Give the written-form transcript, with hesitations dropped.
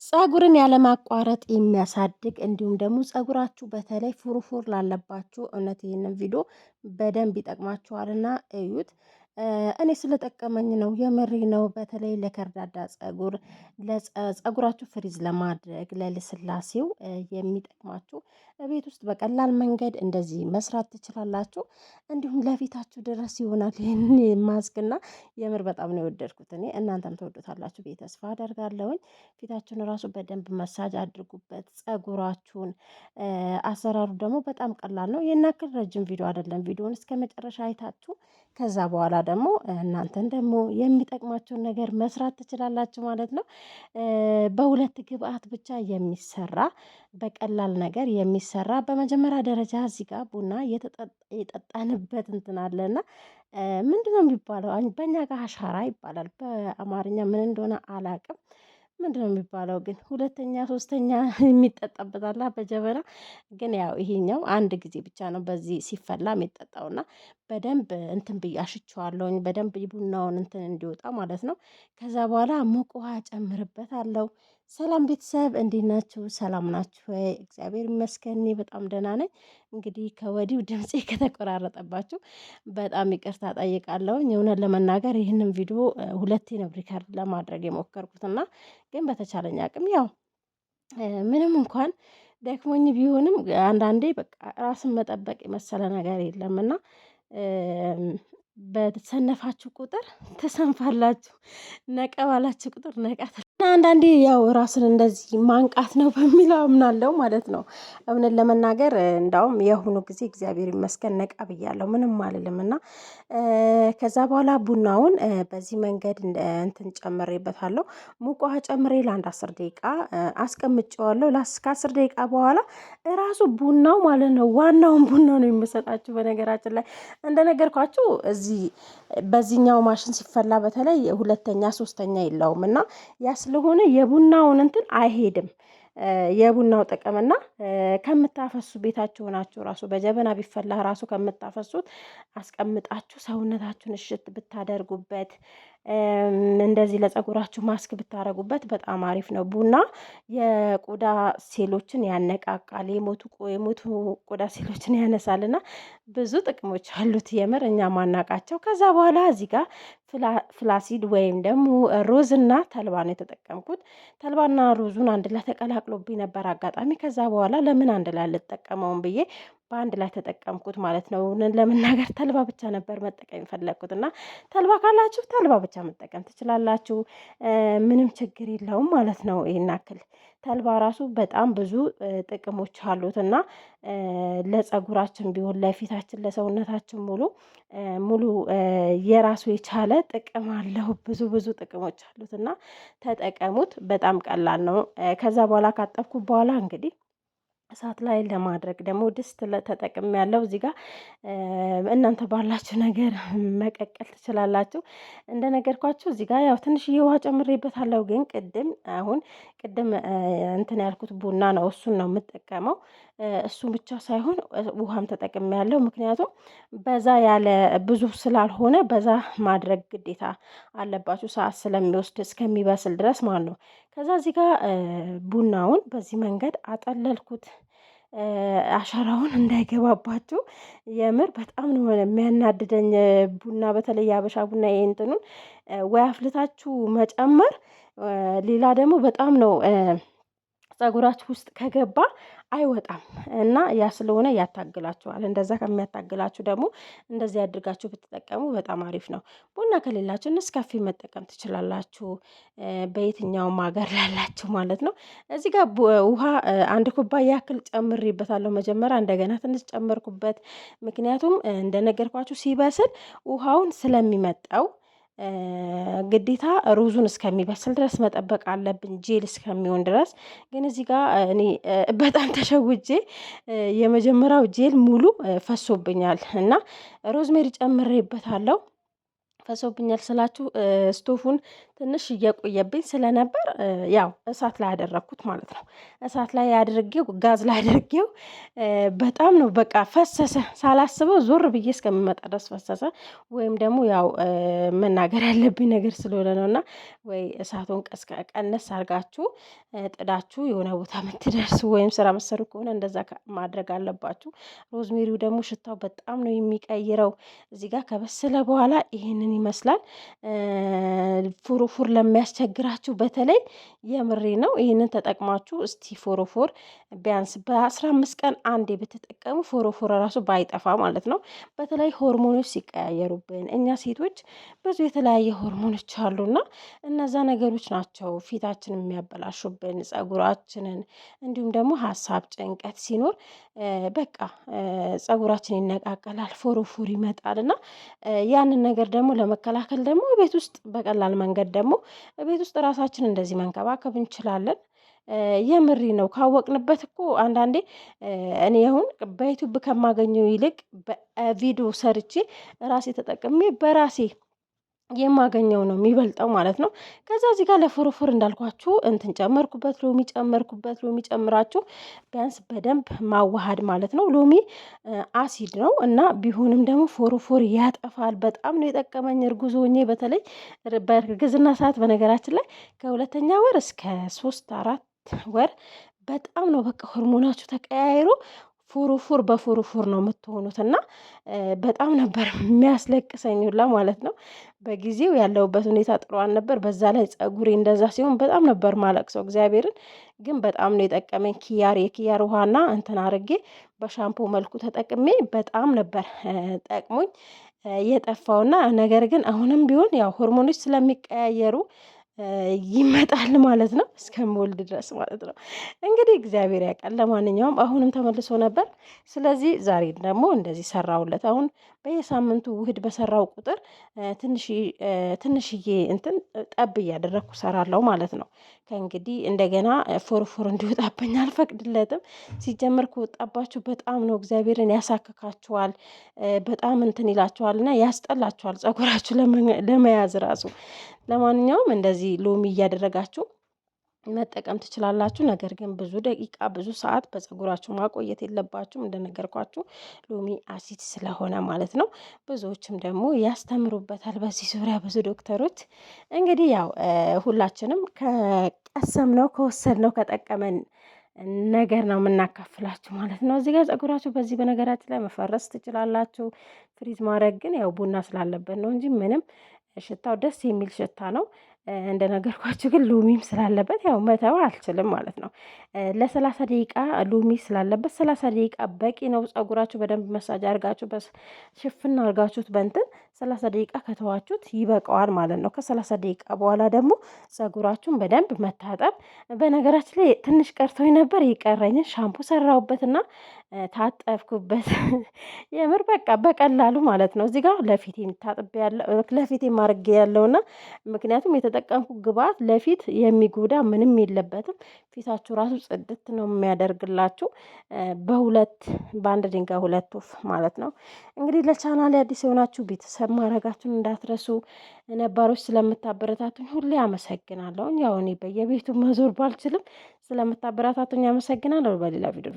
ፀጉርን ያለማቋረጥ የሚያሳድግ እንዲሁም ደግሞ ፀጉራችሁ በተለይ ፉርፉር ላለባችሁ እውነት ይህንን ቪዲዮ በደንብ ይጠቅማችኋልና እዩት። እኔ ስለጠቀመኝ ነው የምሬ ነው። በተለይ ለከርዳዳ ፀጉር ፀጉራችሁ ፍሪዝ ለማድረግ ለልስላሴው የሚጠቅማችሁ ቤት ውስጥ በቀላል መንገድ እንደዚህ መስራት ትችላላችሁ። እንዲሁም ለፊታችሁ ድረስ ይሆናል። ይህን ማስክና የምር በጣም ነው የወደድኩት። እኔ እናንተም ትወዱታላችሁ ብዬ ተስፋ አደርጋለሁኝ። ፊታችሁን ራሱ በደንብ መሳጅ አድርጉበት ፀጉራችሁን። አሰራሩ ደግሞ በጣም ቀላል ነው። ይሄን ያክል ረጅም ቪዲዮ አይደለም። ቪዲዮውን እስከመጨረሻ አይታችሁ ከዛ በኋላ ደግሞ እናንተን ደግሞ የሚጠቅማቸውን ነገር መስራት ትችላላችሁ ማለት ነው። በሁለት ግብአት ብቻ የሚሰራ በቀላል ነገር የሚሰራ በመጀመሪያ ደረጃ እዚህ ጋር ቡና የጠጣንበት እንትን አለና ምንድነው የሚባለው? በእኛ ጋር አሻራ ይባላል። በአማርኛ ምን እንደሆነ አላውቅም። ምንድነው የሚባለው ግን ሁለተኛ ሶስተኛ የሚጠጣበት አለ በጀበና። ግን ያው ይሄኛው አንድ ጊዜ ብቻ ነው በዚህ ሲፈላ የሚጠጣውና በደንብ እንትን ብዬ አሽቼዋለሁኝ በደንብ ቡናውን እንትን እንዲወጣ ማለት ነው። ከዛ በኋላ ሙቅ ውሃ እጨምርበታለሁ። ሰላም ቤተሰብ እንዴት ናችሁ? ሰላም ናችሁ ወይ? እግዚአብሔር ይመስገን እኔ በጣም ደህና ነኝ። እንግዲህ ከወዲሁ ድምፄ ከተቆራረጠባችሁ በጣም ይቅርታ እጠይቃለሁኝ። እውነት ለመናገር ይህንን ቪዲዮ ሁለቴ ነው ሪከርድ ለማድረግ የሞከርኩት እና ግን በተቻለኝ አቅም ያው ምንም እንኳን ደክሞኝ ቢሆንም አንዳንዴ በቃ ራስን መጠበቅ የመሰለ ነገር የለም እና በተሰነፋችሁ ቁጥር ትሰንፋላችሁ። ነቃ ባላችሁ ቁጥር ነቃ እና አንዳንዴ ያው ራስን እንደዚህ ማንቃት ነው በሚለው አምናለሁ ማለት ነው። እውነት ለመናገር እንዳውም የአሁኑ ጊዜ እግዚአብሔር ይመስገን ነቃ ብያለሁ ምንም አልልም። እና ከዛ በኋላ ቡናውን በዚህ መንገድ እንትን ጨምሬበታለሁ። ሙቅ ውሃ ጨምሬ ለአንድ 10 ደቂቃ አስቀምጬዋለሁ። ከ10 ደቂቃ በኋላ እራሱ ቡናው ማለት ነው ዋናውን ቡና ነው የምሰጣችሁ። በነገራችን ላይ እንደነገርኳችሁ እዚህ በዚህኛው ማሽን ሲፈላ በተለይ ሁለተኛ ሶስተኛ የለውም እና ያ ስለሆነ የቡናውን እንትን አይሄድም። የቡናው ጥቅም እና ከምታፈሱ ቤታችሁ ሆናችሁ ራሱ በጀበና ቢፈላ ራሱ ከምታፈሱት አስቀምጣችሁ ሰውነታችሁን እሽት ብታደርጉበት እንደዚህ ለፀጉራችሁ ማስክ ብታደርጉበት በጣም አሪፍ ነው። ቡና የቆዳ ሴሎችን ያነቃቃል። የሞቱ ቆዳ ሴሎችን ያነሳልና ብዙ ጥቅሞች አሉት። የምር እኛ ማናቃቸው። ከዛ በኋላ እዚህ ጋር ፍላሲድ ወይም ደግሞ ሮዝ እና ተልባ ነው የተጠቀምኩት። ተልባና ሮዙን አንድ ላይ ተቀላቅሎብኝ ነበር አጋጣሚ። ከዛ በኋላ ለምን አንድ ላይ አልጠቀመውም ብዬ በአንድ ላይ ተጠቀምኩት ማለት ነው። ለመናገር ተልባ ብቻ ነበር መጠቀም የፈለግኩት እና ተልባ ካላችሁ ተልባ ብቻ መጠቀም ትችላላችሁ። ምንም ችግር የለውም ማለት ነው። ይሄን ያክል ተልባ ራሱ በጣም ብዙ ጥቅሞች አሉት እና ለፀጉራችን ቢሆን ለፊታችን ለሰውነታችን ሙሉ የራሱ የቻለ ጥቅም አለው። ብዙ ብዙ ጥቅሞች አሉት እና ተጠቀሙት። በጣም ቀላል ነው። ከዛ በኋላ ካጠብኩ በኋላ እንግዲህ እሳት ላይ ለማድረግ ደግሞ ድስት ተጠቅሜያለሁ። እዚህ ጋር እናንተ ባላችሁ ነገር መቀቀል ትችላላችሁ። እንደነገርኳችሁ እዚህ ጋር ያው ትንሽዬ ውሃ ጨምሬበታለሁ። ግን ቅድም እንትን ያልኩት ቡና ነው እሱን ነው የምጠቀመው። እሱን ብቻ ሳይሆን ውሃም ተጠቅሜያለሁ። ምክንያቱም በዛ ያለ ብዙ ስላልሆነ በዛ ማድረግ ግዴታ አለባችሁ ሰዓት ስለሚወስድ እስከሚበስል ድረስ ማለት ነው። ከዛ እዚህ ጋር ቡናውን በዚህ መንገድ አጠለልኩት። አሻራውን እንዳይገባባችሁ የምር በጣም ነው የሚያናድደኝ። ቡና በተለይ የሀበሻ ቡና እንትኑን ወይ አፍልታችሁ መጨመር። ሌላ ደግሞ በጣም ነው ፀጉራችሁ ውስጥ ከገባ አይወጣም እና ያ ስለሆነ ያታግላችኋል። እንደዛ ከሚያታግላችሁ ደግሞ እንደዚህ አድርጋችሁ ብትጠቀሙ በጣም አሪፍ ነው። ቡና ከሌላችሁ ኔስካፌ መጠቀም ትችላላችሁ። በየትኛውም ሀገር ላላችሁ ማለት ነው። እዚህ ጋር ውሃ አንድ ኩባያ ያክል ጨምሬበታለሁ። መጀመሪያ እንደገና ትንሽ ጨመርኩበት። ምክንያቱም እንደነገርኳችሁ ሲበስል ውሃውን ስለሚመጣው ግዴታ ሩዙን እስከሚበስል ድረስ መጠበቅ አለብን፣ ጄል እስከሚሆን ድረስ። ግን እዚህ ጋር እኔ በጣም ተሸውጄ የመጀመሪያው ጄል ሙሉ ፈሶብኛል እና ሮዝሜሪ ጨምሬበታለሁ። ፈሶብኛል ስላችሁ ስቶፉን ትንሽ እየቆየብኝ ስለነበር ያው እሳት ላይ ያደረግኩት ማለት ነው። እሳት ላይ አድርጌው ጋዝ ላይ አድርጌው በጣም ነው በቃ ፈሰሰ። ሳላስበው ዞር ብዬ እስከምመጣ ድረስ ፈሰሰ። ወይም ደግሞ ያው መናገር ያለብኝ ነገር ስለሆነ ነው። እና ወይ እሳቱን ቀነስ አድርጋችሁ ጥዳችሁ የሆነ ቦታ የምትደርሱ ወይም ስራ መሰሩ ከሆነ እንደዛ ማድረግ አለባችሁ። ሮዝሜሪው ደግሞ ሽታው በጣም ነው የሚቀይረው። እዚህ ጋር ከበሰለ በኋላ ይሄንን ይመስላል። ፎሮፎር ለሚያስቸግራችሁ በተለይ የምሬ ነው፣ ይህንን ተጠቅማችሁ እስቲ ፎሮፎር ቢያንስ በ15 ቀን አንዴ ብትጠቀሙ ፎሮፎር ራሱ ባይጠፋ ማለት ነው። በተለይ ሆርሞኖች ሲቀያየሩብን እኛ ሴቶች ብዙ የተለያየ ሆርሞኖች አሉና እነዛ ነገሮች ናቸው ፊታችንን የሚያበላሹብን፣ ጸጉራችንን፣ እንዲሁም ደግሞ ሀሳብ ጭንቀት ሲኖር በቃ ጸጉራችን ይነቃቀላል፣ ፎሮፎር ይመጣል። እና ያንን ነገር ደግሞ ለመከላከል ደግሞ ቤት ውስጥ በቀላል መንገድ ደግሞ ቤት ውስጥ ራሳችን እንደዚህ መንከባከብ እንችላለን። የምሪ ነው ካወቅንበት እኮ አንዳንዴ እኔ አሁን በዩቱብ ከማገኘው ይልቅ በቪዲዮ ሰርቼ ራሴ ተጠቅሜ በራሴ የማገኘው ነው የሚበልጠው ማለት ነው። ከዛ እዚህ ጋር ለፎሮፎር እንዳልኳችሁ እንትን ጨመርኩበት፣ ሎሚ ጨምራችሁ ቢያንስ በደንብ ማዋሃድ ማለት ነው። ሎሚ አሲድ ነው እና ቢሆንም ደግሞ ፎሮፎር ያጠፋል። በጣም ነው የጠቀመኝ እርጉዝ ሆኜ በተለይ በእርግዝና ሰዓት በነገራችን ላይ ከሁለተኛ ወር እስከ 3-4 ወር በጣም ነው በቃ ሆርሞናችሁ ተቀያይሮ ፎሮፎር በፎሮፎር ነው የምትሆኑት። እና በጣም ነበር የሚያስለቅሰኝ ሁላ ማለት ነው። በጊዜው ያለሁበት ሁኔታ ጥሩ አልነበር። በዛ ላይ ጸጉሬ እንደዛ ሲሆን በጣም ነበር ማለቅሰው እግዚአብሔርን። ግን በጣም ነው የጠቀመኝ። የኪያር ውሃና እንትን አርጌ በሻምፖ መልኩ ተጠቅሜ በጣም ነበር ጠቅሞኝ የጠፋውና ነገር ግን አሁንም ቢሆን ያው ሆርሞኖች ስለሚቀያየሩ ይመጣል ማለት ነው፣ እስከምወልድ ድረስ ማለት ነው። እንግዲህ እግዚአብሔር ያውቃል። ለማንኛውም አሁንም ተመልሶ ነበር። ስለዚህ ዛሬ ደግሞ እንደዚህ ሰራውለት። አሁን በየሳምንቱ ውህድ በሰራው ቁጥር ትንሽዬ እንትን ጠብ እያደረግኩ ሰራለው ማለት ነው። ከእንግዲህ እንደገና ፎርፎር እንዲወጣብኝ አልፈቅድለትም። ሲጀመር ከወጣባችሁ በጣም ነው እግዚአብሔርን ያሳክካችኋል፣ በጣም እንትን ይላችኋል እና ያስጠላችኋል ጸጉራችሁ ለመያዝ ራሱ። ለማንኛውም እንደዚህ ሎሚ እያደረጋችሁ መጠቀም ትችላላችሁ። ነገር ግን ብዙ ደቂቃ ብዙ ሰዓት በፀጉራችሁ ማቆየት የለባችሁም። እንደነገርኳችሁ ሎሚ አሲድ ስለሆነ ማለት ነው። ብዙዎችም ደግሞ ያስተምሩበታል በዚህ ዙሪያ ብዙ ዶክተሮች። እንግዲህ ያው ሁላችንም ከቀሰምነው ከወሰድነው ከጠቀመን ነገር ነው የምናካፍላችሁ ማለት ነው። እዚህ ጋር ፀጉራችሁ በዚህ በነገራችን ላይ መፈረስ ትችላላችሁ። ፍሪዝ ማድረግ ግን ያው ቡና ስላለበት ነው እንጂ ምንም ሽታው ደስ የሚል ሽታ ነው። እንደነገርኳችሁ ግን ሎሚም ስላለበት ያው መተው አልችልም ማለት ነው። ለ30 ደቂቃ ሎሚ ስላለበት 30 ደቂቃ በቂ ነው። ፀጉራችሁ በደንብ መሳጅ አድርጋችሁ ሽፍና አድርጋችሁት በእንትን 30 ደቂቃ ከተዋችሁት ይበቃዋል ማለት ነው። ከ30 ደቂቃ በኋላ ደግሞ ፀጉራችሁን በደንብ መታጠብ። በነገራችን ላይ ትንሽ ቀርቶኝ ነበር፣ የቀረኝን ሻምፑ ሰራሁበትና ታጠብኩበት። የምር በቃ በቀላሉ ማለት ነው። እዚህ ጋር ለፊቴ ታጥቤ ያለው ለፊቴ ማድረግ ያለውና ምክንያቱም የተጠቀምኩ ግብአት ለፊት የሚጎዳ ምንም የለበትም። ፊታችሁ ራሱ ጽድት ነው የሚያደርግላችሁ። በአንድ ድንጋይ ሁለት ወፍ ማለት ነው። እንግዲህ ለቻናሌ አዲስ የሆናችሁ ቤተሰብ ማድረጋችሁን እንዳትረሱ። ነባሮች ስለምታበረታቱኝ ሁሌ አመሰግናለሁ። ያው እኔ በየቤቱ መዞር ባልችልም ስለምታበረታቱኝ አመሰግናለሁ። በሌላ ቪዲዮ